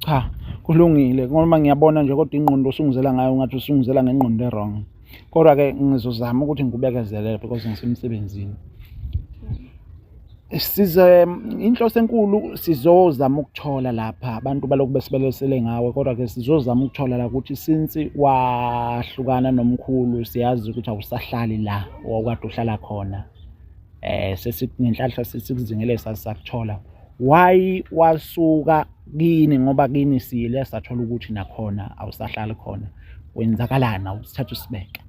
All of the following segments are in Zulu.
cha kulungile ngoba ngiyabona nje kodwa ingqondo osungizela ngayo ngathi usungizela ngengqondo e-wrong. Kodwa ke ngizozama ukuthi ngikubekezelele because ngisemsebenzini. Inhloso enkulu sizozama ukuthola lapha abantu balokhu besibelesele ngawe, kodwa ke sizozama ukuthola la ukuthi since wahlukana nomkhulu siyazi ukuthi awusahlali la okade uhlala khona. Ngenhlanhla sesikuzingele sasakuthola. Why wasuka kini ngoba kini siyile sathola ukuthi nakhona awusahlali khona. Kwenzakalani awusithatha usibeke?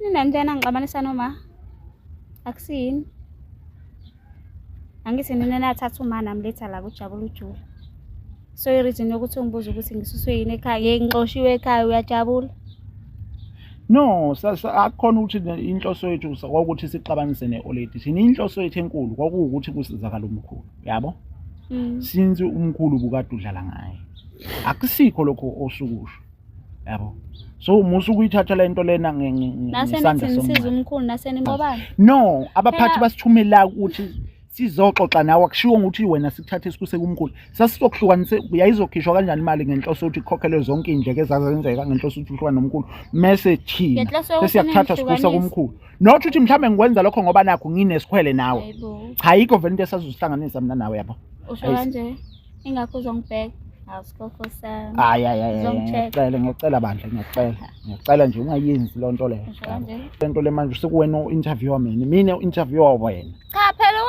Nina njena ngixabanisa noma akusini. Angithi nina nathatha uma nami letha la kuJabula uJuli. So i-reason yokuthi ungibuza ukuthi ngisuswe yini ekhaya, ngixoshiwe ekhaya uyajabula? No, akukhona ukuthi inhloso yethu kwakuthi sixabanise ne-oledi. Thina inhloso yethu enkulu kwakuwukuthi kusizakala umkhulu, yabo? Since umkhulu bukade udlala ngaye. Akusikho lokho osukusho, yabo? So musuku uyithatha lento lena ngesandla nisiza umkhulu nasenimobani? No, abaphathi basithumela ukuthi sizoxoxa nawe, akushiwo ukuthi wena sikuthathe sikuse kumkhulu. Sasizokuhlukanisa yayizokhishwa kanjani imali ngenhloso ukuthi ikhokhelwe zonke indleko ezazenzeka ngenhloso ukuthi uhlukana nomkhulu. Mase thina sesiyakuthatha sikuse kumkhulu. Not ukuthi mhlambe ngikwenza lokho ngoba nakho nginesikhwele nawe. Cha yikho vele into esazosihlanganisa mina nawe yabo. Usho kanje ingakho uzongibheka. Awusikho sami. Ngiyacela bandla, ngiyacela nje ungayenzi lo nto leyo. Lento le manje sekuwena o-interviewer mina u-interviewer wena. Cha phela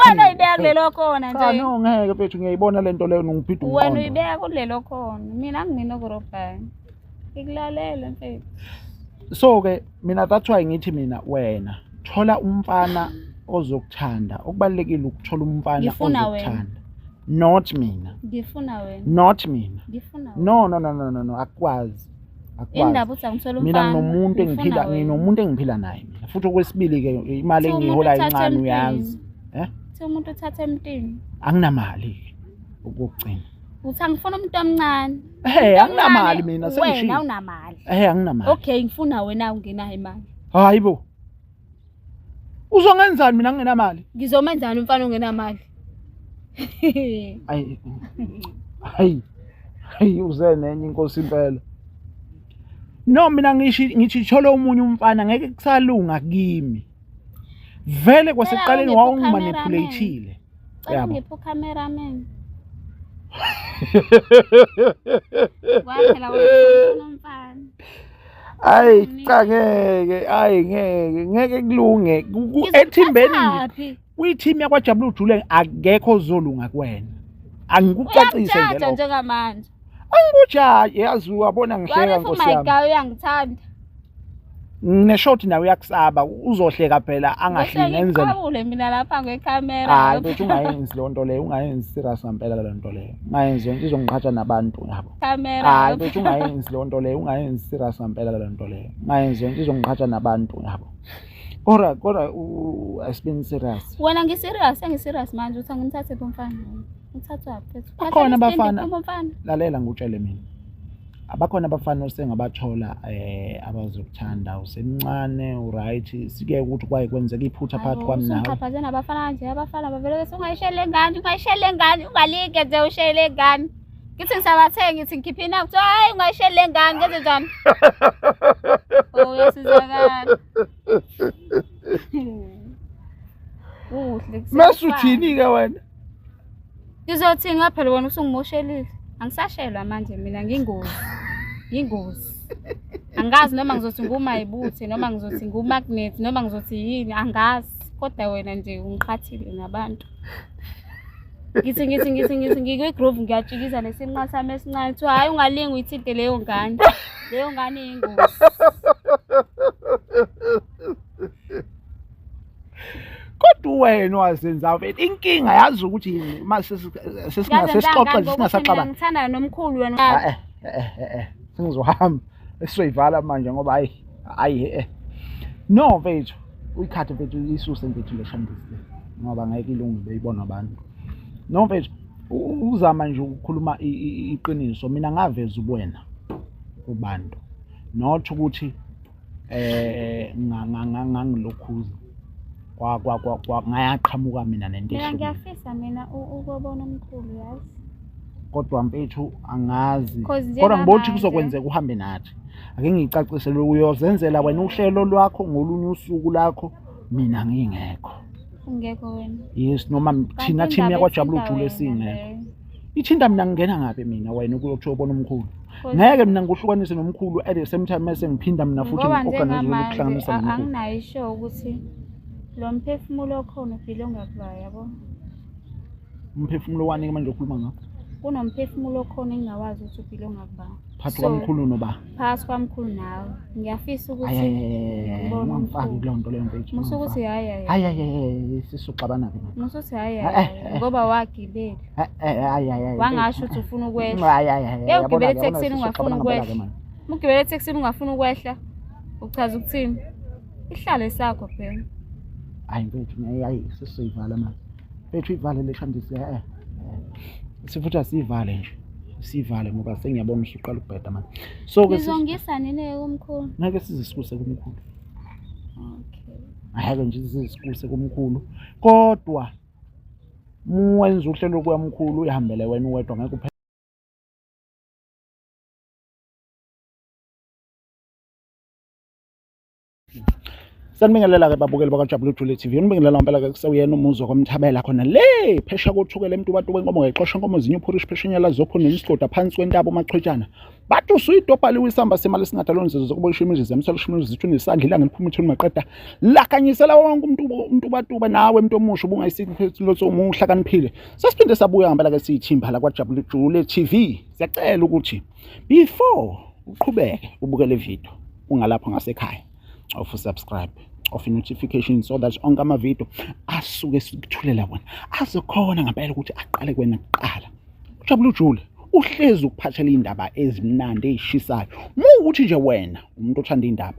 wena uyibeka kulelo khona nje. No ngeke mfethu ngiyayibona lento leyo ngiphinda umqondo. Wena uyibeka kulelo khona, mina angimina ukurobhani. Ngikulalela mfethu. So ke mina that's why ngithi mina wena thola umfana ozokuthanda. Okubalekile ukuthola umfana ozokuthanda. Not mina. Ngifuna wena. Not mina. Ngifuna wena. No, akwazi. Indaba uthi angithola umfana. Mina nginomuntu engiphila naye mina. Futhi okwesibili ke imali engihola incane uyazi. Umuntu uthatha emntini. Anginamali ukugcina. Uthi angifuna umuntu omncane. Anginamali mina sengishilo. Wena awunamali. Anginamali. Okay, ngifuna wena ungenayo imali. Hayibo. Uzongenzani mina ngingenamali? Ngizomenzani umfana ongenamali? Hayi uze nenye inkosi impela. No mina ngithi thola umunye umfana ngeke kusalunga kimi. Vele kwasekuqaleni wawungimanipulateile. Yabo. Ngipho cameraman. Waphela wena umfana. Cha ngeke kulunge. Ethimbeni. Kuyiteam yakwaJabula uJuli akekho ozolunga kuwena. Angikucacise nje lokho. Njengamanje. Angikujaji yazi wabona ngihleka Nkosi yami. My guy uyangithanda. Neshoti nawe uyakusaba uzohleka phela angahlini nenzela. Ngikabule mina lapha ngecamera. Hayi bethu ungayenzi lonto leyo, ungayenzi serious ngempela lento leyo. Ungayenzi yonke izongiqhatha nabantu yabo. Camera. Hayi bethu ungayenzi lonto leyo, ungayenzi serious ngempela lento leyo. Ungayenzi yonke izongiqhatha nabantu yabo. Kodwa asibeni serious. Wena ngiserious manje uthi angimthathe bomfana. Ngithathwa phethu. Bakhona abafana. Lalela ngutshele mina. Abakhona abafana osengabathola abazokuthanda usemncane uright sike ukuthi kwaye kwenzeka iphutha phakathi kwami nawe. Uchaphazela abafana nje abafana bavele ungayishele ngane ungalike nje ushele ngane. Ngithi ngisabathenga ngithi ngikhiphina ukuthi hayi ungayishele ngane ngenze njani? Uyasizakala. Masuthini ke wena? Ngizothi ngaphela wena usungimoshelile. Angisashelwa manje mina ngingozi. Angazi noma ngizothi ngumayibuthi noma ngizothi ngumagnet noma ngizothi yini angazi. Kodwa wena nje ungiqhathile nabantu. Ngithi ngikwi-groove ngiyatshikiza nesinqa sami esincane ukuthi hayi ungalingi uyithinte leyo ngane. Leyo ngane iyingozi. Kodwa wena wazenza mfethu inkinga yazi ukuthi yini mase sesixoxe singasaqaba. Ngithanda nomkhulu wena. Singizohamba esizoyivala manje ngoba hayi no mfethu uyikhathe mfethu isuse mfethu le shambisi ngoba ngeke ilungu beyibona abantu. No mfethu uzama nje ukukhuluma iqiniso mina ngaveza ubuwena kubantu not ukuthi ngangilokhuza ngayaqhamuka mina nento Mina ehlukile. ngiyafisa mina ukubona umkhulu yazi. Kodwa mfethu angazi. 'Cause Kodwa ngibothi njengamanje- kuzokwenzeka uhambe nathi. Ake ngiyicacisele uyozenzela wena uhlelo lwakho ngolunye usuku lakho mina ngingekho. Ungekho wena. Yes noma thina Kanti team indaba yakwaJabulu ethinta Jule wena singekho. leyo. Ithinta mina ngingena ngapi mina wena ukuyothi ubona umkhulu. Cause- Ngeke mina ngihlukanise nomkhulu at the same time mase ngiphinda mina futhi Ngoba ngiorganize njengamanje ukuhlanganisa nomkhulu. anginayo isho ukuthi lo mphefumulo okhona ubhilonga kuba yabo. Umphefumulo wani ke manje okhuluma ngakho? Kunomphefumulo okhona engingawazi ukuthi ubhilonga kuba. Phakathi kwamkhulu noba. Phakathi kwamkhulu nawe. Ngiyafisa ukuthi ngibone Ungangifaki umkhulu. kuleyo nto leyo mfethu. Musu ukuthi hayi. Hayi sisuxabana ke. Musu ukuthi hayi. Ngoba wagibela. Hayi. Wangasho ukuthi ufuna ukwehla. Hayi. Ugibela eTexini ungafuna ukwehla. Ugibela eTexini ungafuna ukwehla. Uchaza ukuthini? Ihlale sakho phela. Hayi mfethu hayi sesiyivala manje. Mfethu ivale le shandisi sifuthi asivale nje. Sivale ngoba sengiyabona usuqala ukubheda manje. So ke Ngizongisa nini kumkhulu? ngeke sizisikuse kumkhulu. Okay. Ayake nje sizisikuse kumkhulu. Kodwa wenza uhlelo kwamkhulu uyahambele wena uwedwa ngeke uphele. Sanibingelela ke babukeli bakwaJabulu Jule TV. Unibingelela ngempela ke kusewuyena umuzo kwamthabela khona le phesha kothukela emntubatu wenkomo ngexosha inkomo zinyo phurish pheshenyala zopho nesigoda phansi kwentaba umachwetshana. Bathi usuyidobha liwisamba semali singatha lonze zokuboyisha imizi emsala shimizi zithu nesandla ilanga liphuma ithuni maqeda. Lakanyisela wonke umntubatuba nawe umuntu omusha ubungayisithi lotho umuhla kaniphile. Sasiphinde sabuya ngempela ke siyithimba la kwaJabulu Jule TV. Siyacela ukuthi before uqhubeke ubukele video ungalapha ngasekhaya. Of subscribe of notification so that onke amavideo asuke sikuthulela wena azokhona ngempela ukuthi aqale kwena kuqala. uJabulu Jule uhlezi ukuphathela indaba ezimnandi ezishisayo. Ukuthi nje wena umuntu othanda indaba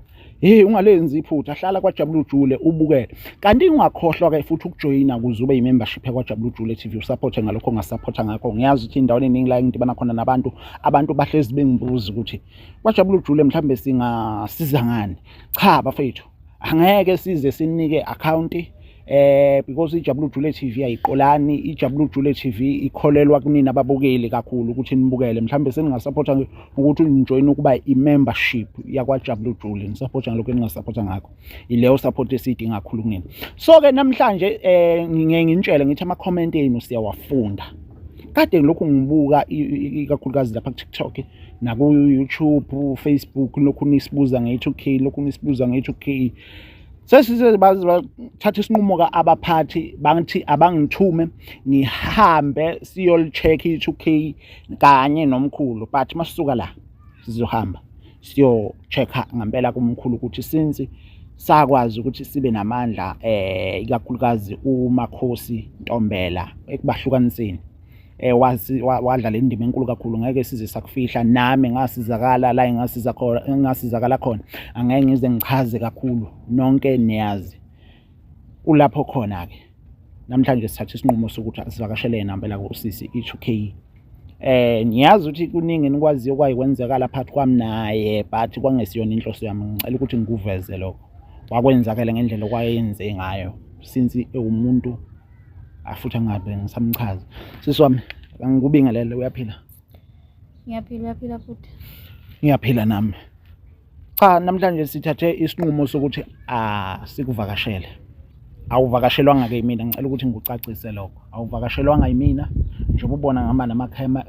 ungalenzi iphutha hlala kwaJabulu Jule ubukele. Kanti ungakhohlwa ke futhi ukujoyina ukuze ube yimembership yakwaJabulu Jule TV usupport ngalokho ongasupporta ngakho. Ngiyazi ukuthi indawo eningi la ngidibana khona abantu bahlezi bengibuza ukuthi kwaJabulu Jule mhlambe singasiza ngani. Cha bafethu angeke size sinike account because iJabulu Jule TV ayiqolani. iJabulu Jule TV ikholelwa kunina ababukeli kakhulu ukuthi nibukele. Mhlambe seningasupport ukuthi nijoin ukuba imembership yakwaJabulu Jule nisupport ngalokho eningasupporta ngakho. Ileyo support esidinga kakhulu kunina. So ke namhlanje ngingitshele ngithi ama comment enu siyawafunda. Kade lokhu ngibuka ikakhulukazi lapha ku TikTok na ku YouTube, Facebook lokhu nisibuza nge2K lokhu nisibuza nge2K. Sesize bathatha isinqumo ka abaphathi bangithi abangithume ngihambe siyolicheck i2K kanye nomkhulu but masisuka la sizohamba siyo checka ngempela kumkhulu ukuthi since sakwazi ukuthi sibe namandla ikakhulukazi uMakhosi Ntombela ekubahlukaniseni wadlala indima enkulu kakhulu. Ngeke size sakufihla nami ngasizakala la engasizakala khona. Angeke ngize ngichaze kakhulu nonke niyazi ulapho khona ke. Namhlanje sithatha isinqumo sokuthi asivakashele nambela kuSisi i2K. Ngiyazi ukuthi kuningi nikwazi okwayikwenzekala phakathi kwami naye but kwangesiyona inhloso yami. Ngicela ukuthi ngikuveze lokho. Wakwenzakala ngendlela okwayenze ngayo since umuntu afuthi angabe ngisamchaza. Siswami ngikubingelele uyaphila? Ngiyaphila futhi. Ngiyaphila nami. Cha namhlanje sithathe isinqumo sokuthi sikuvakashele. Awuvakashelwanga ke mina ngicela ukuthi ngikucacise lokho. Awuvakashelwanga yimina njengoba ubona ngama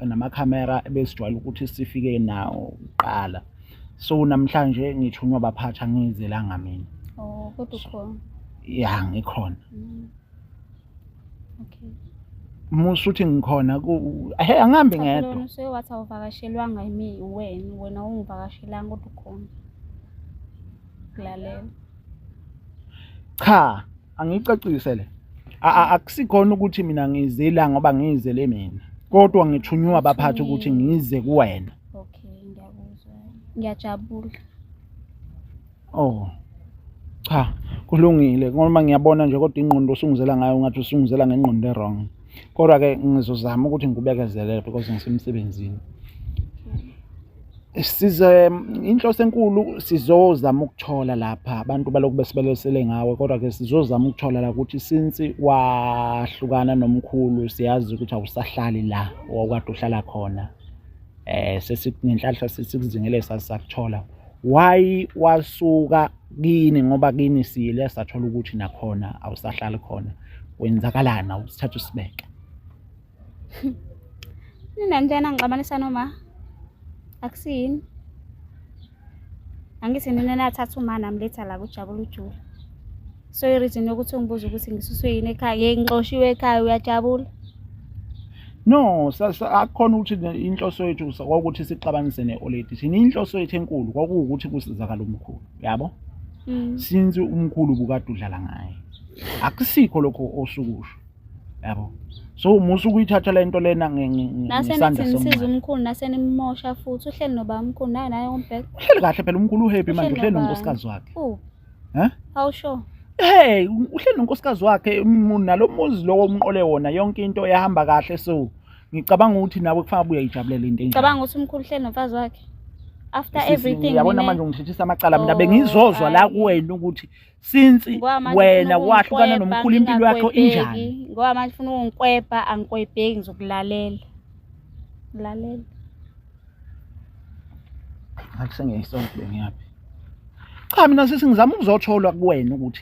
namakhamera ebesijwayele ukuthi sifike nawo uqala. So namhlanje ngithunywa baphatha ngizelanga mina. Oh kodwa ukhona. Ya ngikhona. Okay. Musuthi ngikhona angihambi ngedwa. Wena usewathi awuvakashelwanga yimi wena ungivakashelanga kodwa ukhona. Kulalela. Cha angicacisele. Akusikhona ukuthi mina ngizela ngoba ngizele mina. Kodwa ngithunywa baphathi ukuthi ngize kuwena. Okay ngiyakuzwa. Ngiyajabula. Oh. Cha kulungile ngoba ngiyabona nje kodwa ingqondo osungizela ngayo ngathi usungizela ngengqondo wrong. Kodwa ke ngizozama ukuthi ngikubekezelele because ngisemsebenzini. size inhloso enkulu sizozama ukuthola lapha abantu balokhu besibelesele ngawe, kodwa-ke sizozama ukuthola la ukuthi since wahlukana nomkhulu siyazi ukuthi awusahlali la owawukade uhlala khona. Ngenhlanhla sikuzingele sasakuthola why wasuka kini, ngoba kini siyile sathola ukuthi nakhona awusahlali khona. Kwenzakalani? Awusithathe usibeke. Nina njena ngixabanisa noma akusini. Angithi nina nathatha uma namletha la kuJabula uJula. So i-reason yokuthi ungibuza ukuthi ngisuswe yini ekhaya, ngixoshiwe ekhaya uyajabula? No, akukhona ukuthi inhloso yethu kwakuthi sixabanise ne-oledi. Thina inhloso yethu enkulu kwakuwukuthi kusizakala umkhulu, yabo? Since umkhulu ubukade udlala ngaye. Akusikho lokho osukusho, yabo? So musu kuyithatha le nto lena ngesandla somuntu. Nasiza umkhulu nasenimosha futhi uhleli noba umkhulu naye umbheka. Uhleli kahle phela umkhulu uhappy manje, uhleli nonkosikazi wakhe. How sure? Hey, uhleli nonkosikazi wakhe nalo muzi lo omqole wona yonke into yahamba kahle, so ngicabanga ukuthi nawe kufanele uyayijabulela into enje. Ngicabanga ukuthi umkhulu uhleli nomfazi wakhe. After everything yabona manje ngithithisa amacala mina bengizozwa la kuwena ukuthi since wena wahlukana nomkhulu impilo yakho injani. Ngoba manje ufuna ungikwebha, angikwebheki ngizokulalela. Lalela. Akusengeyisonto bengiyaphi. Cha mina sisingizama ukuzothola kuwena ukuthi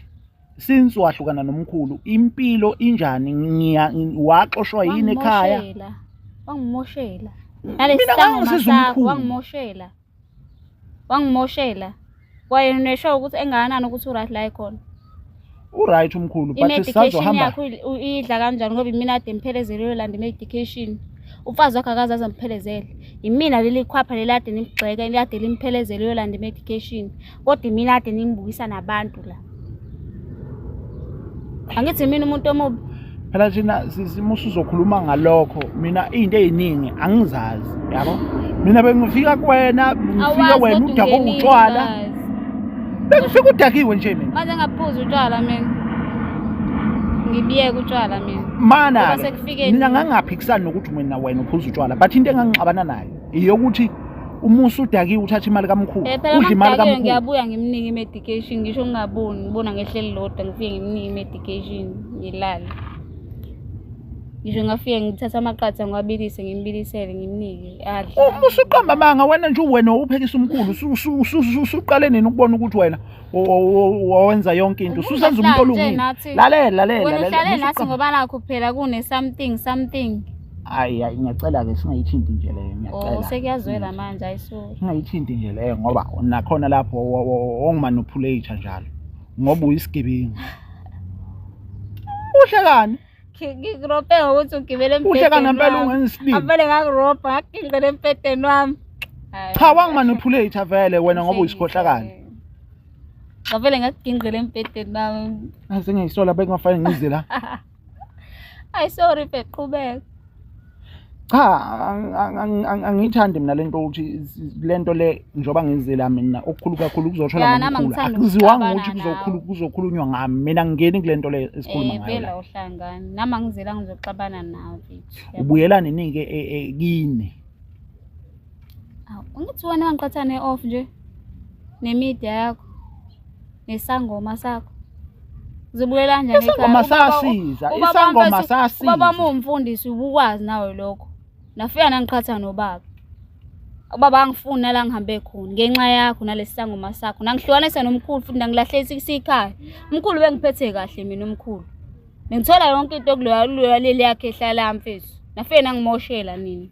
since wahlukana nomkhulu impilo injani, waxoshwa yini ekhaya. Wangimoshela. Nalesihlangano sakho wangimoshela. Wangimoshela. Wayena nesho ukuthi engakanani ukuthi uright la ikhona. Uright umkhulu, but sisazohamba. Yakho idla kanjani ngoba imina ade imphelezelo yolanda medication. Umfazi wakhe akazaza imphelezele. Imina leli khwapha lelade nimgxeka elade limphelezelo yolanda medication. Kodwa imina ade nimbukisa nabantu la. Angithi mina umuntu omubi. Phela thina simusu uzokhuluma ngalokho mina izinto eziningi angizazi, yabo? Mina bengifika kuwena, ngifika wena udaka utshwala. Bengifika udakiwe nje mina. Manje ngaphuza utshwala mina. Ngibiyeke utshwala mina. Mana mina ngangaphikisani nokuthi wena uphuza utshwala, but into engangixabana nayo iyokuthi umusu udakiwe uthatha imali kaMkhulu, udla imali kaMkhulu. Ngiyabuya ngimnike medication, ngisho ngingaboni ngibona ngehleli lodwa ngifike ngimnike medication ngilala. Ngisho ngafike ngithatha amaqatha ngiwabilise ngimbilisele ngimnike adle. Umusuqamba manga wena nje wena uphekisa umkhulu usuqale nini ukubona ukuthi wena wawenza yonke into ususenza umuntu olungile. Lalela wena hlale nathi ngoba nakho phela kune something. Hayi ngiyacela ke singayithinti nje leyo, ngiyacela. Sekuyazwela manje ayisho. Singayithinti nje leyo ngoba nakhona lapho ongimanipulate njalo ngoba uyisigebengu. Uhlekani? Ngigrope ukuthi ugibele empedeni. Uhlekana impela ungenisibi. Avele ngakuropa ngakingqele empedeni wami. Cha wangimanipulate vele wena ngoba uyisikhohlakala. Avele ngakingqele empedeni wami. Asengiyisola bengafanele ngize la. Ay sorry beqhubeka. Cha angithandi mina lento ukuthi lento le njoba ngizela mina okukhulu kakhulu kuzothola ngokukhulu. Akuziwanga ukuthi kuzokhulunywa ngami, mina ngingeni kulento le esikhuluma ngayo. Vela uhlangana nama ngizela ngizoxabana nawe mfethu. Ubuyelana ninike kini. Ungithi wena wangiqathane off nje nemedia yakho nesangoma sakho. Uzobuyela kanjani ekhaya? Isangoma sasiza, isangoma sasiza. Ubaba umfundisi ubukwazi nawe lokho. Nafika nangiqhatha nobaba. Ubaba angifuna la ngihambe khona ngenxa yakho nalesangoma sakho. Nangihlukanisa nomkhulu futhi nangilahlelisa ikhaya. Umkhulu bengiphethe kahle mina umkhulu. Ngithola yonke into kuloya leli yakhe ehlala mfethu. Nafike nangimoshela nini.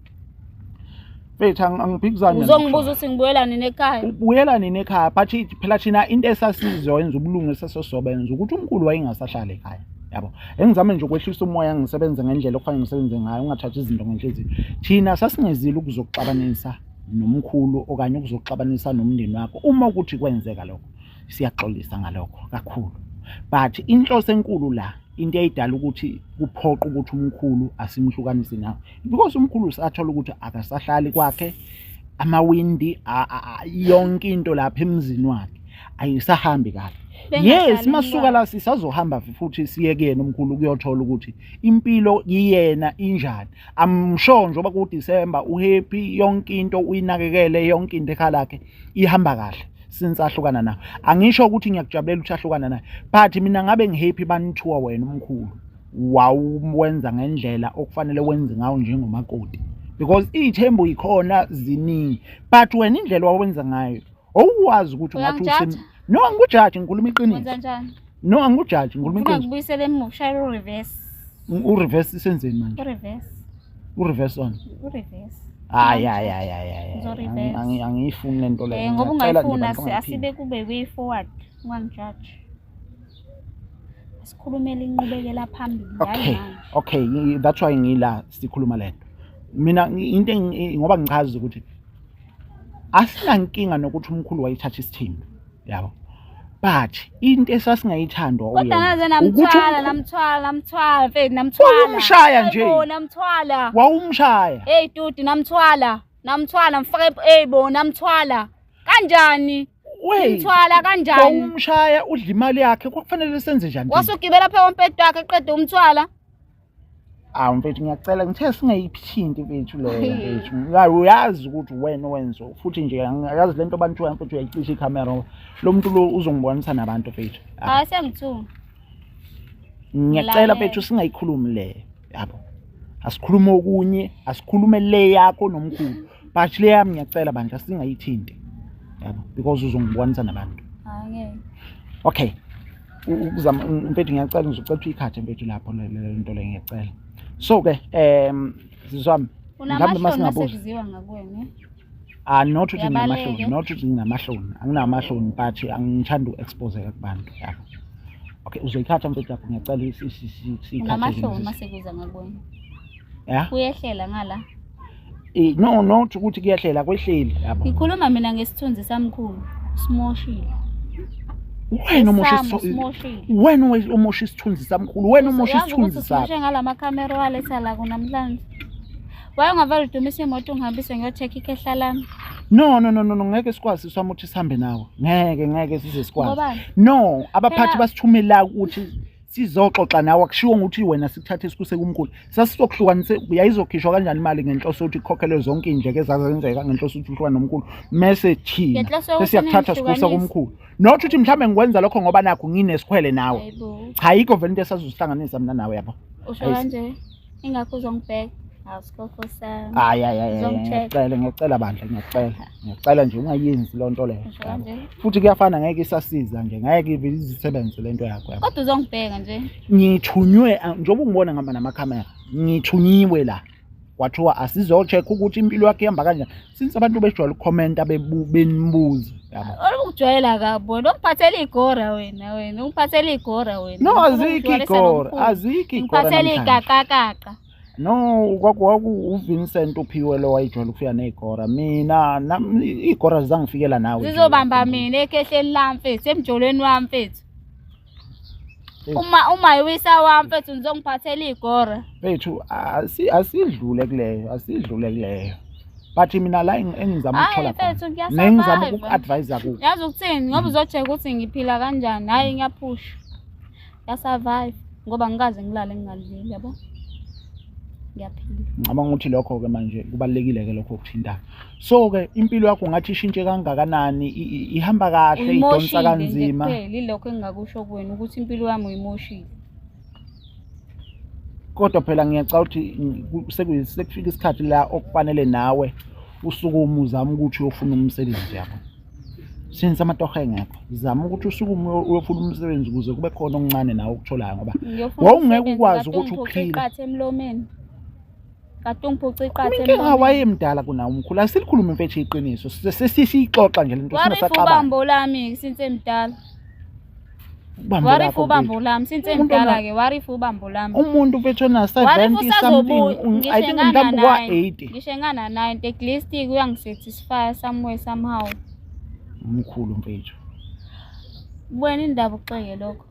Mfethu angiphikizana. Uzongibuza ukuthi ngibuyela nini ekhaya? Ubuyela nini ekhaya? But phela thina into esasizoyenza ubulungu sesosobenza ukuthi umkhulu wayengasahlala ekhaya. Yabo, engizame nje ukwehlisa umoya ngisebenze ngendlela okufanele ngisebenze ngayo, ungathatha izinto ngenhliziyo. Thina sasingezile ukuzokuxabanisa nomkhulu okanye ukuzokuxabanisa nomndeni wakho. Uma ukuthi kwenzeka lokho, siyaxolisa ngalokho kakhulu. But inhloso enkulu la into eyidala ukuthi kuphoqa ukuthi umkhulu asimhlukanise nawe. Because umkhulu sathola ukuthi akasahlali kwakhe, amawindi yonke into lapha emzini wakhe ayisahambi kahle. yes masuka la sisazohamba futhi siye kuyena omkhulu kuyothola ukuthi impilo yiyena injani. Amsho njoba ku December uhappy, yonke into uyinakekele, yonke into ekhalakhe ihamba kahle since ahlukana nawe. Angisho ukuthi ngiyakujabulela ukuthi ahlukana naye, but mina ngabe ngihappy banithiwa wena omkhulu wawuwenza ngendlela okufanele wenze ngawo njengomakoti, because ithembu ikhona ziningi, but wena indlela wawenza ngayo owuwazi ukuthi ngathi no angikujaji, ngikhuluma iqiniso. Wenza njani? No angikujaji, ngikhuluma Ufuna iqiniso. ngibuyisele emuva, shaya u-reverse. U-reverse isenzeni manje? U-reverse. U-reverse on? U-reverse. Hayi Uzo-reverse. angiyifuni lento leyo. Ngoba Ngiyacela nje ungayifuna bantu asibe kube way forward, ungangijaji. Sikhulumele inqubekela phambili. Okay, that's why ngila sikhuluma lento. Mina into ngoba ngichaza ukuthi asinankinga nokuthi umkhulu wayithatha isithembu, yabo. But into esasingayithandwa kodwa naze namthwala mfethu, namthwala. Wawumshaya nje. Namthwala. Wawumshaya. Hey dude, namthwala mfake namthwala. Kanjani? Umthwala kanjani? Wawumshaya udla imali yakhe, kwakufanele senze njani? Wasugibela phe wompethu wakhe eqeda umthwala. Mfethu ngiyacela ngithe singayiphinti mfethu leyo mfethu. Uyazi ukuthi wena wenza futhi nje akazi lento abantu mfethu uyayicisha iCamera. Lo muntu lo uzongibonisa nabantu mfethu. Hayi sengithu. Ngiyacela mfethu singayikhulumi le, yabo. Asikhulume okunye, asikhulume le yakho nomkhulu. But le yami ngiyacela bandla singayithinti. Yabo, because uzongibonisa nabantu. Ngeke. Okay. Uzama mfethu ngiyacela ngizocela ikhathi mfethu lapho lento le ngiyacela. So ke sizwami mhlawumbe masingabuziwa ngakuwena. Not ukuthi nginamahloni, not ukuthi nginamahloni. Anginamahloni but angithanda uexpose kubantu, yabo. Okay, uzoyikhatha mfethu lapho ngiyacela sikhathi. Namahloni masekuza ngakuwena. Yeah. Kuyehlela ngala. No, not ukuthi kuyehlela kwehleli, yabo. Ngikhuluma mina ngesithunzi samkhulu, simoshile. Wena umosha isithunzi samkhulu, wena umosha isithunzi sakho. Usho ngalama camera waletha la kunamhlanje. Wayengavela udumise imoto ngihambise ngiyocheck ikhehla lami. No, ngeke sikwazi siswami ukuthi sihambe nawe. Ngeke size sikwazi. No, abaphathi basithumela ukuthi sizoxoxa nawe, akushiwo ukuthi wena sikuthathe sikuse kumkhulu. Sasizokuhlukanisa, yayizokhishwa kanjani imali ngenhloso ukuthi ikhokhele zonke indleko ezazenzeka ngenhloso ukuthi uhlukana nomkhulu. Mase thina sesiyakuthatha sikuse kumkhulu. Not ukuthi mhlambe ngikwenza lokho ngoba nakho nginesikhwele nawe. Cha yikho vele into esazosihlanganisa mina nawe, yabo. Usho kanje ingakho uzongibheka. Asikho sami. Ngiyacela bandla, ngiyacela nje ungayenzi lonto leyo. Futhi kuyafana ngeke isasiza nje, ngeke izisebenze lento yakho. Kodwa uzongibheka nje. Ngithunywe njengoba ungibona ngamba namakhamera, ngithunyiwe la. Kwathiwa asizocheck ukuthi impilo yakhe ihamba kanjani. Since abantu bejwayele ucomment benibuza, yabo. Olukujwayela kabo, nokuphathela igora wena, ungiphathela igora wena. No, azikho igora, ngiphathela igaqaqaqa. No, kwaku uVincent uphiwe lo wayijwayele ukufika nezigora. Mina igora zangifikela nawe. Zizobamba mina ekhehleni lami mfethu, emjolweni wami mfethu. Uma yiwisa wami mfethu ngizongiphathela igora. Mfethu asidlule kuleyo. But mina la engizama ukuthola khona. Ngizama ukuadvise kuwe. Yazi ukuthini ngoba uzocheck ukuthi ngiphila kanjani. Hayi ngiyapush. Ya survive ngoba ngikaze ngilale ngingadlile, yabo. Ngiyaphila. Ngicabanga ukuthi lokho ke manje kubalekile ke lokho ukuthinta. So ke impilo yakho ngathi ishintshe kangakanani, ihamba kahle, idonsa kanzima. Lilokho engingakusho kuwena ukuthi impilo yami uyimoshile. Kodwa phela ngiyacela ukuthi sekufika isikhathi la okufanele nawe usukuma uzama ukuthi uyofuna umsebenzi, yabo. Since amatohe engekho, zama ukuthi usukume uyofuna umsebenzi ukuze kube khona okuncane nawe ukutholayo ngoba wawungeke ukwazi ukuthi uphile. Kade ungiphuca iqathe emlomeni. Inkinga wayemdala kunawo umkhulu, asilikhuluma mfethu iqiniso. Sesisixoxa nje lento singasaqaba. Ubambo lami since emdala. Warifu ubambo lami since emdala ke, warifu ubambo lami. Umuntu mfethu ona 70 something, I think mhlawumbe kwa 80. Ngisho ngana 90 at least kuyangisatisfy somewhere somehow. Umkhulu mfethu. Wena indaba uxeke lokho.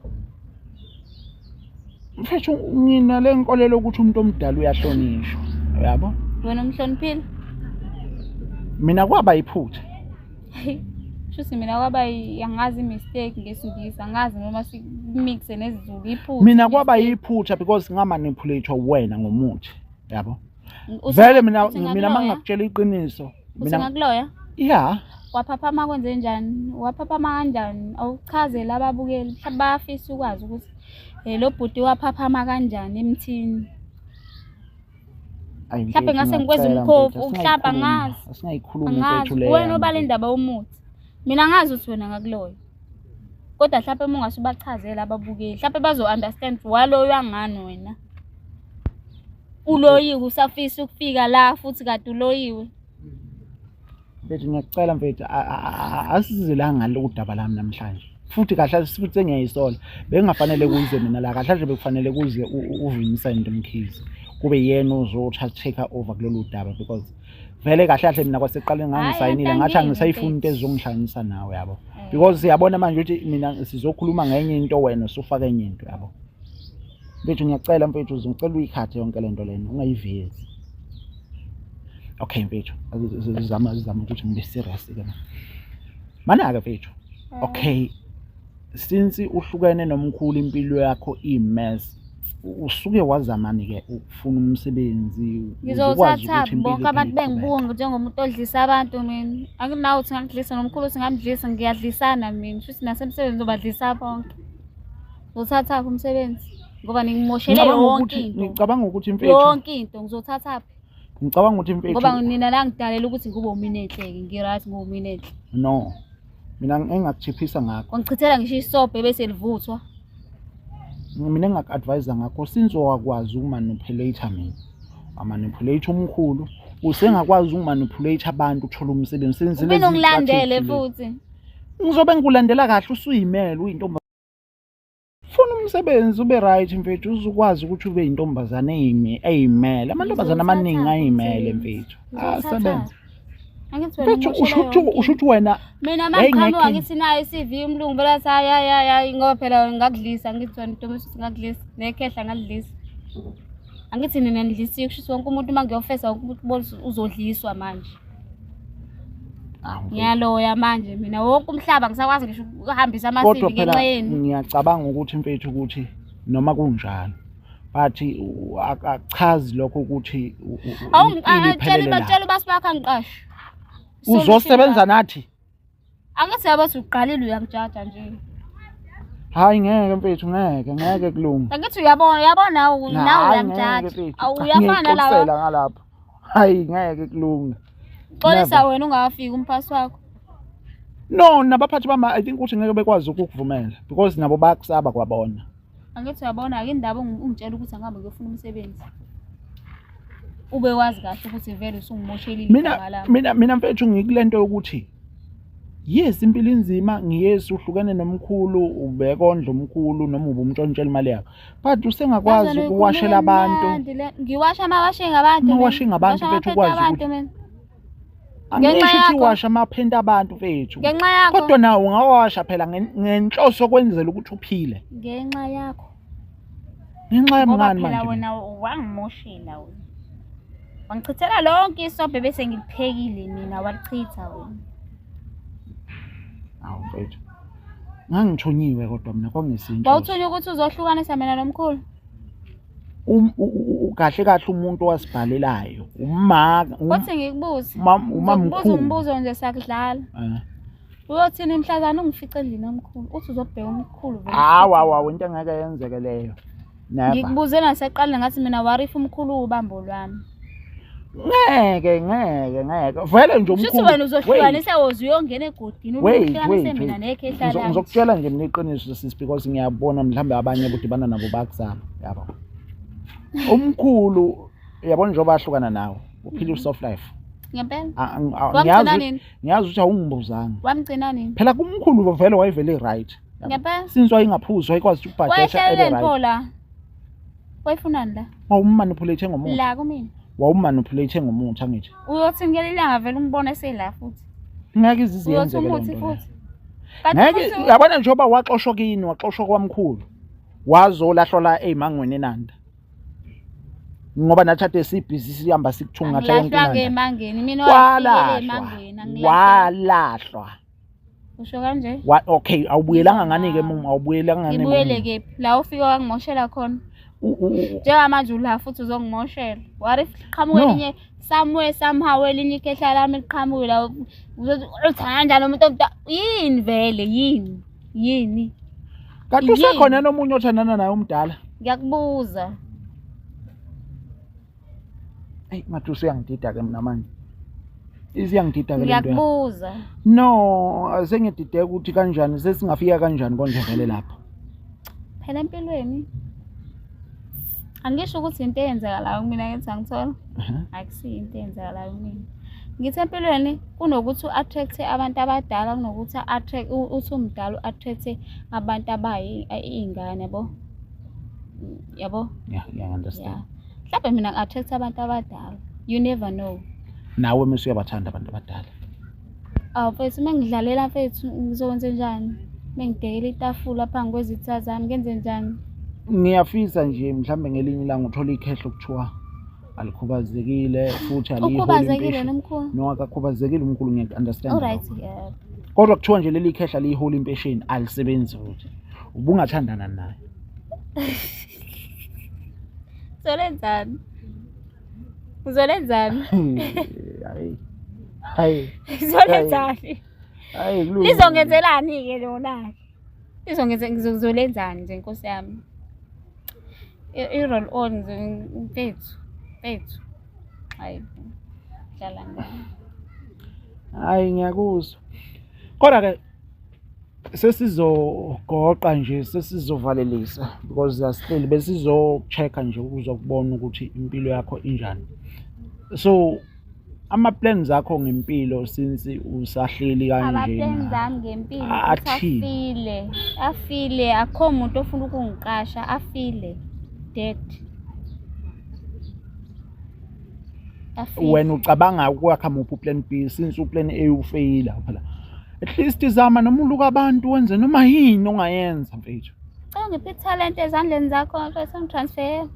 Mfethu ngina lenkolelo ukuthi umuntu omdala uyahlonishwa, yabo. Wena umhloniphile? Mina kwaba iphutha. Shuthi mina kwaba angazi mistake ngesingisi, angazi noma simixe nesiZulu iphutha. Mina kwaba yiphutha because ngamanipulate wena ngomuthi, yabo. Vele mina mangakutshela iqiniso. Mina ngakuloya? Yeah. Waphaphama kwenze njani? Waphaphama kanjani? Awuchazele ababukeli mhlawumbe bayafisa ukwazi ukuthi lo bhuti waphaphama kanjani emthini. Mhlawumbe ngase ngikweza umkhofu, mhlawumbe angazi. Asingayikhuluma mfethu leyo. Wena obala indaba yomuthi. Mina ngazi ukuthi wena ngakuloya. Kodwa mhlawumbe uma ungasubachazela ababukeli, mhlawumbe bazo-understand waloywa ngani wena. Uloyiwe usafisa ukufika la futhi kade uloyiwe. Mfethu ngiyacela mfethu asizelanga lo udaba lami namhlanje. Futhi kahle futhi sengiyayisola. Bengafanele kuze mina la kahle nje bekufanele kuze uVincent Mkhize. Kube yena take over kulolu daba because vele kahle kahle mina kwaseqala ngangisayinile ngathi angisayifuni into ezongihlanganisa nawe yabo. Because siyabona manje ukuthi mina sizokhuluma ngenye into wena usufaka enye into yabo. Mfethu ngiyacela mfethu uzongicela uyikhathe yonke lento lena ungayivezi. Okay mfethu zama ukuthi ngibe serious ke manje. Mana ke mfethu. Okay. Since uhlukene nomkhulu impilo yakho imess. Usuke wazamani ke ukufuna umsebenzi ukwazi ukuthi bonke abantu bengibuka njengomuntu odlisa abantu mina akunawo uthi ngidlisa nomkhulu singamdlisa ngiyadlisana mina futhi nasemsebenzi ngizobadlisa bonke uzothatha umsebenzi ngoba ngimoshele yonke into ngicabanga ukuthi mfethu yonke into ngizothatha ngicabanga ukuthi mfethu ngoba nina la ngidalela ukuthi ngibe uminehle ngiright ngibe uminehle no mina engakuchiphisa ngakho ngichithela ngisho isobhe bese livuthwa mina engaku-advise ngakho since wakwazi ukumanipulate mina amanipulate omkhulu usengakwazi ukumanipulate abantu uthola umsebenzi senzile izinto ngilandele futhi ngizobe ngikulandela kahle usuyimele uyintombi funa umsebenzi ube right mfethu uzukwazi ukuthi ube intombazana eyimele amantombazana amaningi ayimele mfethu asebenza ushuthi wena mina mangiqhamuka ngithi nayo CV umlungu phela athi hayi ngoba phela ngakudlisa ngithi wena intombi ngakudlisa nekhehla ngalidlisa angithi nina nidlisiwe kusho wonke umuntu mangiyofesa wonke umuntu uzodliswa manje ngiyaloya manje mina wonke umhlaba ngisakwazi ngisho ukuhambisa ama-CV ngenxa yenu ngiyacabanga ukuthi mfethu ukuthi noma kunjalo bathi akachazi lokho ukuthi batshela basibakha ngiqashe uzosebenza nathi angithi yabathi uqalile uyangijaja nje hayi ngeke mfethu ngeke kulunga angithi uyabona nawe uyangijaja awuyafana ngalapha hayi ngeke kulunga xolisa wena ungafiki umphasi wakho no nabaphathi bama I think ukuthi ngeke bekwazi ukukuvumela because nabo bayakusaba kwabona angithi uyabona ake indaba ungitshela ukuthi angabe ngiyofuna umsebenzi ube wazi kahle ukuthi vele usungimoshelile mina mfethu ngikulento yokuthi yes impilo inzima ngiyesi uhlukene nomkhulu ubekondla umkhulu noma ubumtshontshela imali yakho but usengakwazi ukuwashela abantu ngiwasha amawashing abantu mawashing abantu mfethu ukwazi ukuthi angisho ukuthi washa amaphenda abantu mfethu kodwa nawo ungawasha phela ngenhloso kwenzela ukuthi uphile ngenxa yakho ngenxa yamngani manje wena wangimoshela wena wangichithela lonke isobhe bese ngiliphekile mina walichitha wena awu mfethu ngangithonyiwe kodwa mina kwangesinto bawuthonye ukuthi uzohlukanisa mina nomkhulu kahle umuntu wasibhalelayo wathi ngikubuze umamkhulu umbuzo nje sakudlala uyothini imhlazana ungifice endlini omkhulu uthi uzobheka umkhulu vele hawa into engeke yenzeke leyo ngikubuze naseqala ngathi mina warifa umkhulu ubambo lwami ngeke vele nje umkhulu uthi wena uzohlukanisa uyongena egodini uhlukanise mina nekhehla la ngizokutshela nje mina iqiniso sis because ngiyabona mhlambe abanye bodibana nabo bakusaba yabo umkhulu yabona nje obahlukana nawe uphila soft life ngempela ngiyazi ukuthi awungibuzanga wamgcina nini phela kumkhulu vele wayevele right ngempela since wayingaphuzi wayikwazi ukubhadesha ebe right wayifunani la wawumanipulate ngomuntu la kumina wawumanipulate ngomuntu angithi uyothi ngelilanga vele umbone sela futhi ngeke iziyenze futhi ngeke yabona njengoba waxoshwa kini waxoshwa kwamkhulu wazolahlwa ezimangweni enanda ngoba nathi sibhizi sihamba sikuthungatha yonke into emangweni mina wafike emangweni walahlwa Usho kanje? Okay, awubuyelanga ngani-ke mama, awubuyelanga ngani? Ngibuyele kephi? La ufika wangimoshela khona. Njengamanje ula futhi uzongimoshela. What if liqhamuke elinye somewhere somehow elinye ikhehla lami liqhamuke la uthanda kanjani umuntu omdala? Yini vele yini? Yini? Kanti usekhona nomunye othandana naye umdala? Ngiyakubuza. Hey, ngathi usuyangidida-ke mina manje. Isiyangidida-ke lento. Ngiyakubuza. No, asengidideka ukuthi kanjani sesingafika kanjani konje vele lapha. Phela empilweni angisho ukuthi into eyenzakalayo kumina ngithi angithola. Akusiyo into eyenzakalayo kumina. Ngithi empilweni kunokuthi u-attract abantu abadala kunokuthi uthi umdala u-attract abantu abayingane yabo. Yeah, I understand. Mhlawumbe mina ngi-attract abantu abadala. You never know. Nawe mase uyabathanda abantu abadala. Awu mfethu mengidlalela mfethu ngizokwenza njani? Mengidekela itafula phansi kwezitha zami ngenze njani? Ngiyafisa nje mhlambe ngelinye ilanga uthola ikhehlo kuthiwa alikhubazekile futhi aliholi impesheni. Ukhubazekile nomkhulu? No, akakhubazekile umkhulu, ngiya-understand. Alright, yeah. Kodwa kuthiwa nje leli khehla liholi impesheni alisebenzi futhi. Ubungathandana naye. Uzolenzani? Uzolenzani? Hayi. Uzolenzani? Hayi kulungile. Lizongenzelani-ke lona? Ngizolenzani nje Nkosi yami? I-roll on mfethu. Hayi. Dlala ngani? Hayi ngiyakuzwa. Kodwa-ke sesizogoqa nje sesizovalelisa because asihleli besizo-check-a nje ukuzokubona ukuthi impilo yakho injani. So ama-plans akho ngempilo since usahleli kanje. Ama-plans ami ngempilo afile akho umuntu ofuna ukungiqasha afile dead. Wena ucabanga ukwakha muphi uplan B since uplan A ufeyila phela? At least zama noma uluka abantu wenze noma yini ongayenza mfethu. Cha ngiphi talent ezandleni zakho mfethu ngitransfer.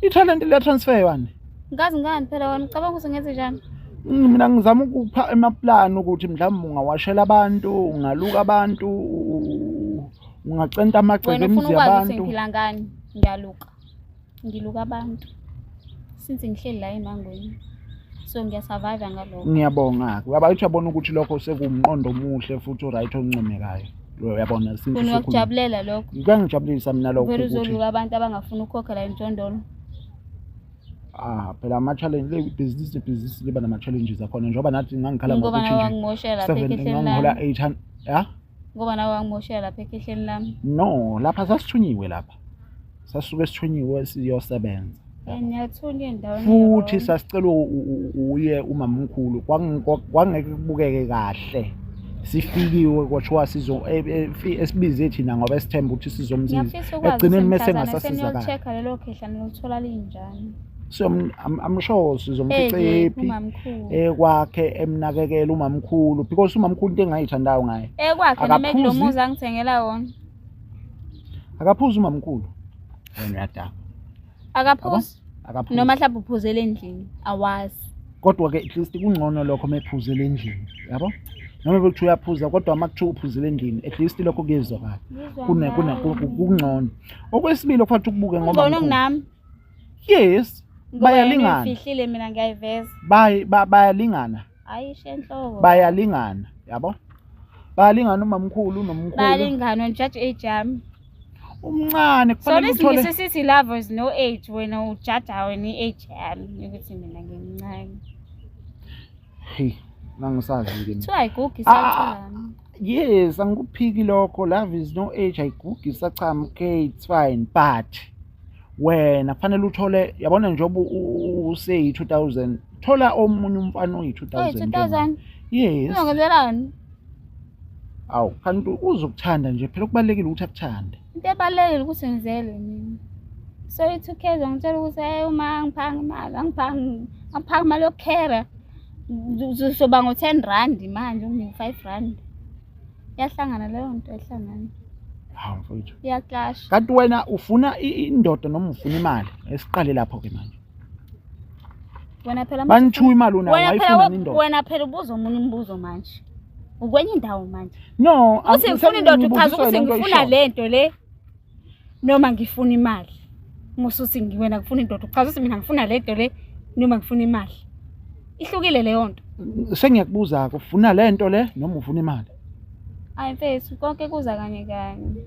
I-talent liya transfer wani? Ngazi ngani phela wena ucabanga ukuthi ngenze njani? Mina ngizama ukupha emaplan ukuthi mhlawumbe ungawashela abantu, ungaluka abantu, ungacenta amagceke emizini yabantu. Wena ufuna ukwazi ukuthi ngiphila ngani? Ngiluka abantu. Since ngihleli la emangweni. So ngiyasurvive ngalokho. Ngiyabonga-ke. Uyabona ukuthi lokho sekumqondo omuhle futhi oright oncomekayo. Uyabona since uyakujabulela lokho. Ngiyangijabulisa mina lokho ukuthi uzoluka abantu abangafuni ukukhokha la intondolo. Phela ama-challenge le business liba nama-challenges akhona njengoba nathi ngangikhala ngoba nawe wangimoshela lapha ekhehleni ngihola lami. 800 ya? Ngoba nawe wangimoshela lapha ekhehleni lami. No, lapha sasithunyiwe lapha. Sasuke sithunyiwe siyosebenza. Ngiyathunya endaweni futhi sasicela uye umamkhulu kwangeke kubukeke kahle. Sifikiwe kwathiwa esibize thina ngoba esithemba ukuthi sizomsiza. Egcineni mase ngasasizakala. Check lelo khehla nilithola linjani? So I'm sure sizomfica ephi kwakhe emnakekela umamkhulu because umamkhulu into engayithandayo ngaye. Kwakhe noma kulomuzi angithengela wona. Akaphuza umamkhulu. Wena uyadaka. Akaphuza. Noma mhlawumbe uphuzele endlini awazi. Kodwa ke at least kungcono lokho mephuzele endlini, yabo? Noma bekuthiwa uyaphuza kodwa makuthiwa uphuzele endlini at least lokho kuyezwakala. Kungcono. Okwesibili okufanele ukubuke ngoba ngibona kunami. Yes. Bayalingana. Ngifihlile mina ngiyayiveza. Bayalingana. Ayisho enhloko. Bayalingana, yabo? Bayalingana umamkhulu nomkhulu. Bayalingana wena judge age yami. Umncane kufanele uthole. So sithi lovers no age wena ujudge wena i-age yami ukuthi mina ngimncane. Hey, nangisazi ke. Kuthiwa ayigugi isacama. Yes, angikuphiki lokho. Love is no age, ayigugi isacama. Okay, it's fine, but wena kufanele uthole, yabona njengoba usey 2000 thola omunye umfana oyi-2000. 2000? Yes. Ungenzelani? Awu, kanti uzokuthanda nje phela kubalekile ukuthi akuthande. Into ebalekile ukuthi ngizele mina. So i2K ngitshela ukuthi uma ngiphanga imali, angiphanga imali yokukhera. Uzoba ngo-R10 manje ungi-R5. Yahlangana leyo nto ehlangana. Hawu mfowethu. Iyaclash. Kanti wena ufuna indoda noma ufuna imali? Esiqale lapho ke manje. Wena phela banithiwa imali unayo ayifuna indoda. Wena phela ubuza omunye umbuzo manje. ukwenye indawo manje. No, Uthi ngifuna indoda uchaza ukuthi ngifuna lento le noma ngifuna imali. Musuthi ngiwena ngifuna indoda uchaza ukuthi mina ngifuna lento le noma ngifuna imali. Ihlukile leyo nto. Sengiyakubuza ufuna lento le noma ufuna imali? Hayi mfethu konke kuza kanye kanye.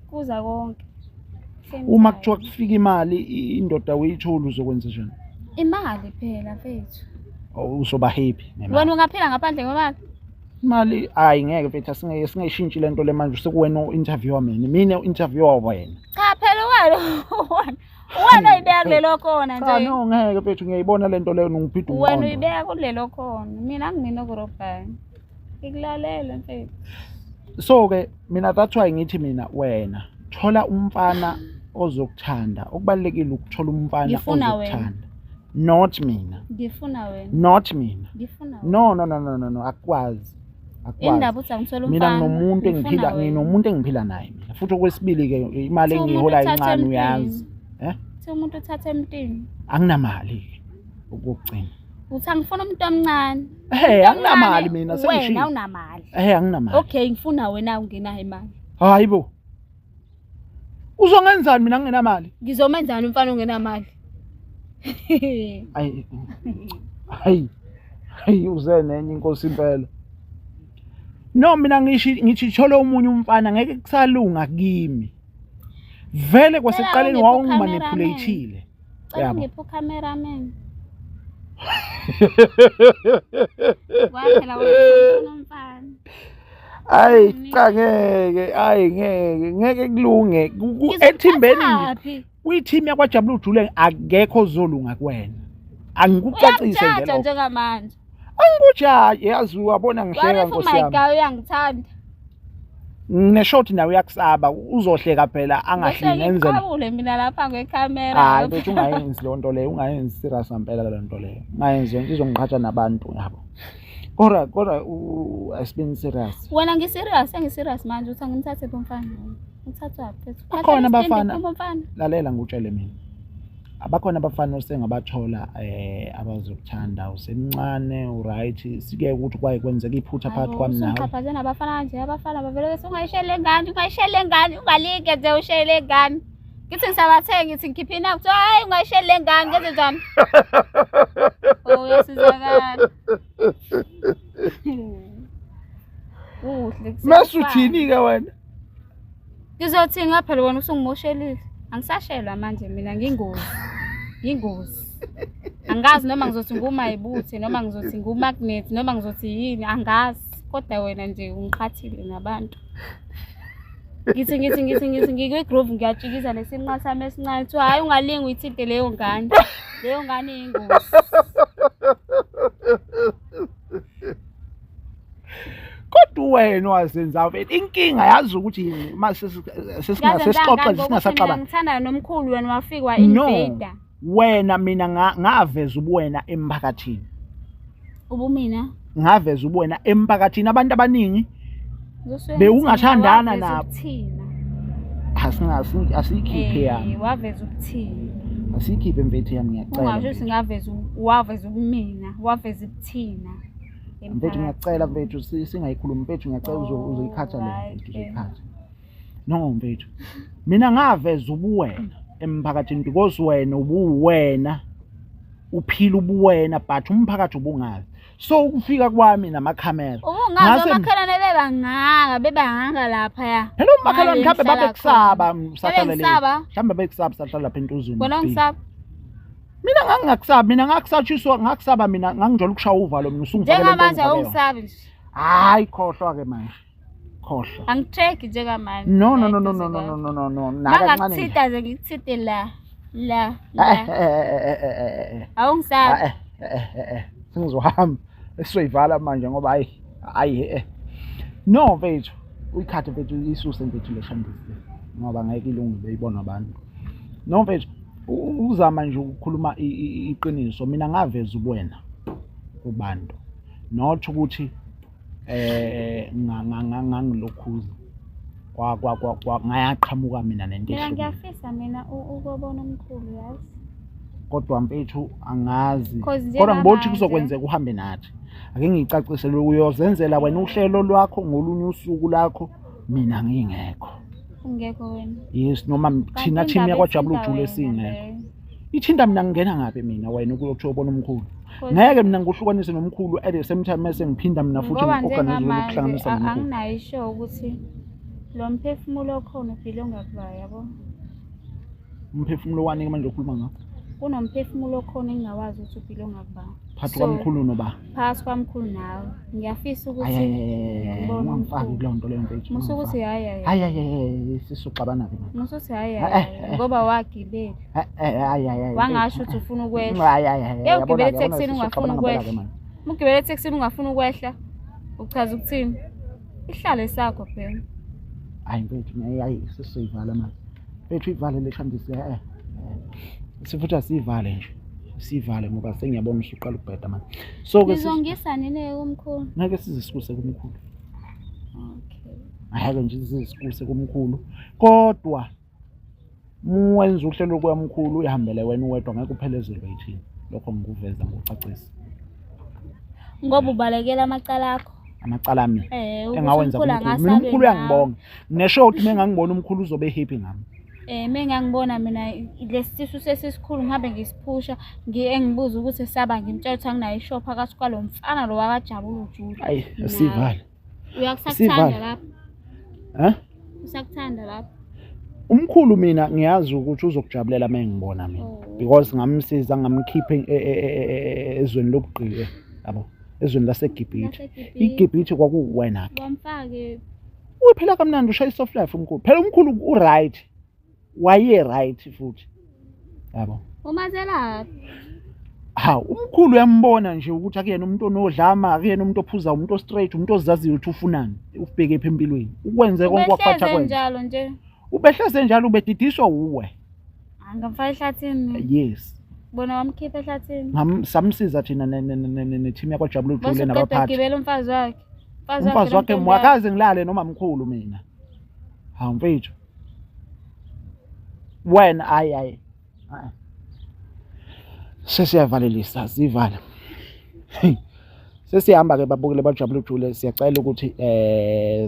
Kuza konke. Uma kuthiwa kufika imali indoda uyithola uzokwenza njani? Imali phela mfethu. Usoba happy nemali. Wena ungaphila ngaphandle kwemali? Imali hayi ngeke mfethu singayishintshi lento le manje sekuwena uinterviewer mina uinterviewer wena. Cha phela wena uyibeka kulelo khona Cha nje. no ngeke mfethu ngiyayibona lento leyo ngiphinda umqondo. Wena uyibeka kulelo khona. Mina angimina kurobhani. Ngikulalela mfethu. So ke mina that's why ngithi mina wena thola umfana ozokuthanda. Okubalekile ukuthola umfana ozokuthanda. Not mina. Ngifuna wena. Not mina. Ngifuna wena. No akwazi. Indaba uthi angithola umfana. Mina nginomuntu engiphila naye mina. Futhi okwesibili ke imali engiyihola incane uyazi. Umuntu uthatha emntini. Anginamali ukugcina. Uthi angifuna umuntu omncane. Anginamali mina sengishiya. Wena unamali. Anginamali. Okay ngifuna wena ungenayo imali. Hayibo. Uzongenzani mina ngingenamali? Ngizomenzani umfana ungenamali? Hayi uze nenye inkosi impela. No mina ngithi thola umunye umfana ngeke kusalunga kimi. Vele kwasekuqaleni wawungimanipulateile. Yabo. Ngipho cameraman. Waphela wena umfana. Cha ngeke kulunge ethimbeni nje. Uyithimi yakwaJabula uJule akekho ozolunga kuwena. Angikucacise nje lo. Njengamanje. Angikujaji yazi wabona ngihleka Nkosi yami. My guy uyangithanda. Ngineshoti nawe uyakusaba uzohleka phela angahli ngenzela. Ngikabule mina lapha ngecamera. Hayi mfethu ungayenzi lonto leyo ungayenzi serious ngempela lento leyo. Ungayenzi izongiqhatha nabantu yabo. Kodwa asibeni serious. Wena ngiserious manje uthi angimthathe bomfana. Uthathwa phethu. Bakhona abafana. Lalela ngutshele mina. Abakhona abafana osengabathola abazokuthanda usemncane uright sike ukuthi kwaye kwenzeka iphutha phakathi kwami nawe. Uxhaphazana abafana nje abafana bavele bese ungayishele ngani ungalike nje ushele ngani. Ngithi ngisabathenga ngithi ngikhiphina ukuthi hayi ungayishele ngani ngenze njani. Uyasizakala. Uhle kusasa. Masuthini ke wena? Ngizothini ngaphela wena usungimoshelile. Angisashelwa manje mina ngingozi. Angazi noma ngizothi ngumayibuthe noma ngizothi ngumagnet noma ngizothi yini angazi kodwa wena nje ungikhathile nabantu. Ngithi ngikwi-groove ngiyatshikiza lesinqa sami esincane kuthi hayi ungalingi uyithinte leyo ngane. Leyo ngane ingozi. Kodwa wena wazenza mfethu inkinga yazi ukuthi yini mase sesixoxa singasaxabana. Ngithanda nomkhulu wena wafika invader. Wena mina ngaveza ubuwena emphakathini. Ubumina? Ngaveza ubuwena emphakathini abantu abaningi bewungathandana nabo. Asikhiphe yami. Waveza ukuthini? Asikhiphe mfethu yami ngiyacela. Ungasho singaveza waveza ubumina, waveza ukuthina. Mfethu ngiyacela mfethu singayikhulumi mfethu ngiyacela uzoyikhatha le uzoyikhatha. No mfethu. Mina ngaveza ubuwena emphakathini because wena ubuwena uphila ubuwena but umphakathi ubungazi. So ukufika kwami namakhamera. Ungazi amakhalane bebanganga lapha ya. Hello makhalane mkhambe babekusaba msahlale. Mhlambe bekusaba sahlala lapha entuzini. Wena ungisaba? Mina ngangakusaba mina ngakusatshiswa ngakusaba mina ngangijola ukushaya uvalo mina usungifakele njengamanje awungisabi nje. Hayi khohlwa ke manje. Khohlwa. Angicheck njengamanje. No. Nakancane nje ngikuthite la. Awungisabi. Singizohamba esizoyivala manje ngoba hayi no mfethu uyikhathe mfethu isuse mfethu leshambisi ngoba ngeke ilungu beyibona abantu. No mfethu uzama nje ukukhuluma iqiniso mina ngaveza ubuwena kubantu not ukuthi ngangilokhuza ngayaqhamuka mina nento ehlukile. Ngiyafisa mina ukubona umkhulu yazi kodwa mfethu angazi 'Cause kodwa ngibona ukuthi njengamanje- kuzokwenzeka uhambe nathi. Ake ngiyicacisele uyozenzela wena uhlelo lwakho ngolunye usuku lakho mina ngingekho. Ungekho wena. Yes noma thina Kanti team indaba yakwaJabulu ethinta Jule wena singekho. leyo. Ithinta mina ngingena ngapi mina wena ukuyothi ubona umkhulu. Cause- Ngeke mina ngihlukanise nomkhulu at the same time mase ngiphinda mina futhi Ngoba ngiorganize njengamanje ukuhlanganisa nomkhulu. anginayo isho ukuthi lo mphefumulo okhona ubhilonga kuba yabo. Umphefumulo wani manje ukhuluma ngakho? Kunomphefumulo okhona engingawazi ukuthi ubhilonga kuba. Phakathi kwamkhulu noba. Phakathi kwamkhulu nawe. Ngiyafisa ukuthi Ayayayayay ungangifaki kuleyo nto leyo mfethu. musu ukuthi hayi. Ayayayay sisuxabana ke manje. Musu ukuthi hayi ngoba wagibela. Ayayayay. Wangasho ukuthi ufuna ukwehla. Ayayayay. Ugibele eTexini ungafuna ukwehla. Ugibele eTexini ungafuna ukwehla. Uchaza ukuthini? Ihlale sakho phela. Hayi mfethu hayi sesiyivala manje. Mfethu ivale le shambisi sifuthi asivale nje. Sivale ngoba sengiyabona usuqala ukubheda manje. So ke Ngizongisa nini umkhulu? ngeke sizisikuse kumkhulu. Okay. Hayi nje sizisikuse kumkhulu. Kodwa muwenza uhlelo kwamkhulu uyahambele wena uwedwa ngeke uphelezele yithini. Lokho ngikuveza ngokucacisa. Ngoba ubalekela amacala akho. Amacala ami. Engawenza kumkhulu. Mina umkhulu uyangibonga. Nesho ukuthi mengangibona umkhulu uzobe happy ngami. Mengangibona mina lesisu sesisikhulu ngihambe ngisiphusha engibuza ukuthi saba ngimtshela ukuthi anginayo ishop phakathi kwalo mfana lo wakaJabulu Jule. Hayi asivale. Uyakusakuthanda lapha? Usakuthanda lapha? Umkhulu mina ngiyazi ukuthi uzokujabulela mengibona mina because ngamsiza ngamkhipha ezweni lobugqili yabo ezweni laseGibhithe. iGibhithe kwakuwena ke. Wamfake. Uphela kamnandi ushaya soft life umkhulu. Phela umkhulu uright. Waye right futhi. Yabo. Umazela. Ha umkhulu uyambona nje ukuthi akuyena umuntu onodlama, akuyena umuntu ophuza umuntu ostraight, umuntu ozaziyo ukuthi ufunani, ubheke epha empilweni. Ukwenze konke wakuphatha kwenza. Njalo nje. Ubehleze njalo ubedidiswa uwe. Angamfaka ehlathini. Yes. Bona wamkhipha ehlathini. Samsiza thina ne-team yakwaJabulu Jule nabaphathi. Ugibela umfazi wakhe. Umfazi wakhe mwakaze ngilale noma mkhulu mina. Ha mfethu. Wena ayi. Sesiyavalelisa sivala. Sesihamba ke babukele baJabulu Jule siyacela ukuthi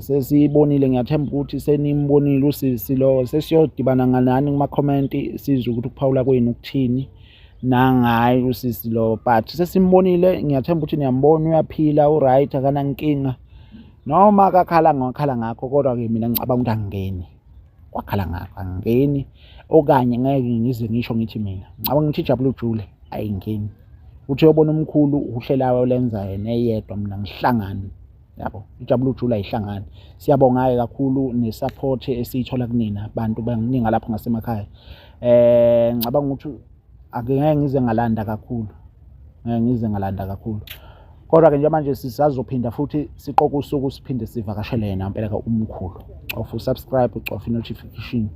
sesibonile ngiyathemba ukuthi senimbonile usisi lo sesiyodibana nganani kuma comment sizwe ukuthi ukuphawula kwenu ukuthini nangayi usisi lo but sesimbonile ngiyathemba ukuthi niyambona uyaphila uright akana nkinga noma akakhala ngakhala ngakho kodwa ke mina ngicabanga ukuthi angeni wakhala ngakho angeni okanye ngeke ngize ngisho ngithi mina ngicabanga ukuthi iJabulu Jule ayingeni uthi uyobona umkhulu uhlelayo lenza yena eyedwa mina ngihlangana yabo iJabulu Jule ayihlangani siyabonga kakhulu nesupport esiyithola kunina abantu baningi lapho ngasemakhaya ngicabanga ukuthi ngeke ngize ngalanda kakhulu kodwa ke nje manje sisazophinda futhi siqoqa usuku siphinde sivakashele yena impela ka umkhulu of subscribe ucofa notification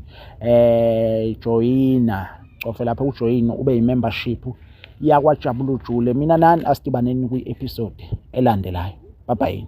joina cofa lapha ujoin ube yi-membership yakwaJabulu Jule mina nani asidibaneni kwi-episode elandelayo bye bye.